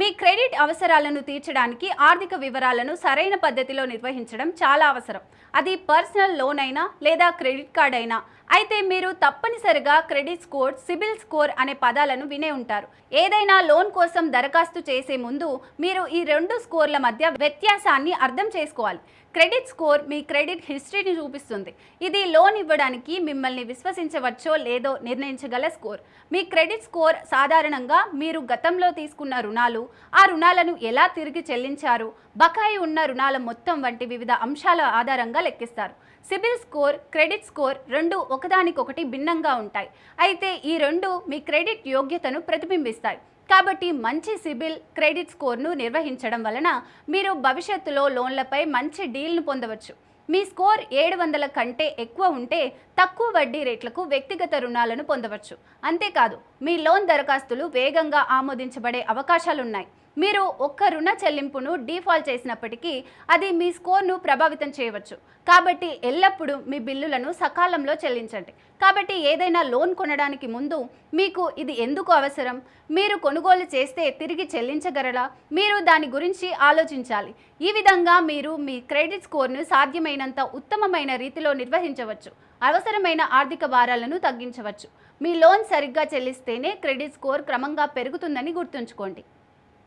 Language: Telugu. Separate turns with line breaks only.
మీ క్రెడిట్ అవసరాలను తీర్చడానికి ఆర్థిక వివరాలను సరైన పద్ధతిలో నిర్వహించడం చాలా అవసరం. అది పర్సనల్ లోన్ అయినా లేదా క్రెడిట్ కార్డ్ అయినా. అయితే మీరు తప్పనిసరిగా క్రెడిట్ స్కోర్, సిబిల్ స్కోర్ అనే పదాలను వినే ఉంటారు. ఏదైనా లోన్ కోసం దరఖాస్తు చేసే ముందు మీరు ఈ రెండు స్కోర్ల మధ్య వ్యత్యాసాన్ని అర్థం చేసుకోవాలి. క్రెడిట్ స్కోర్ మీ క్రెడిట్ హిస్టరీని చూపిస్తుంది. ఇది లోన్ ఇవ్వడానికి మిమ్మల్ని విశ్వసించవచ్చో లేదో నిర్ణయించగల స్కోర్. మీ క్రెడిట్ స్కోర్ సాధారణంగా మీరు గతంలో తీసుకున్న రుణాలు, ఆ రుణాలను ఎలా తిరిగి చెల్లించారు, బకాయి ఉన్న రుణాల మొత్తం వంటి వివిధ అంశాల ఆధారంగా లెక్కిస్తారు. సిబిల్ స్కోర్, క్రెడిట్ స్కోర్ రెండు ఒకదానికొకటి భిన్నంగా ఉంటాయి. అయితే ఈ రెండు మీ క్రెడిట్ యోగ్యతను ప్రతిబింబిస్తాయి. కాబట్టి మంచి సిబిల్, క్రెడిట్ స్కోర్ను నిర్వహించడం వలన మీరు భవిష్యత్తులో లోన్లపై మంచి డీల్ను పొందవచ్చు. మీ స్కోర్ 700 కంటే ఎక్కువ ఉంటే తక్కువ వడ్డీ రేట్లకు వ్యక్తిగత రుణాలను పొందవచ్చు. అంతేకాదు, మీ లోన్ దరఖాస్తులు వేగంగా ఆమోదించబడే అవకాశాలున్నాయి. మీరు ఒక్క రుణ చెల్లింపును డిఫాల్ట్ చేసినప్పటికీ అది మీ స్కోర్ను ప్రభావితం చేయవచ్చు. కాబట్టి ఎల్లప్పుడూ మీ బిల్లులను సకాలంలో చెల్లించండి. కాబట్టి ఏదైనా లోన్ కొనడానికి ముందు మీకు ఇది ఎందుకు అవసరం, మీరు కొనుగోలు చేస్తే తిరిగి చెల్లించగలరా, మీరు దాని గురించి ఆలోచించాలి. ఈ విధంగా మీరు మీ క్రెడిట్ స్కోర్ను సాధ్యమైనంత ఉత్తమమైన రీతిలో నిర్వహించవచ్చు. అవసరమైన ఆర్థిక భారాలను తగ్గించవచ్చు. మీ లోన్ సరిగ్గా చెల్లిస్తేనే క్రెడిట్ స్కోర్ క్రమంగా పెరుగుతుందని గుర్తుంచుకోండి.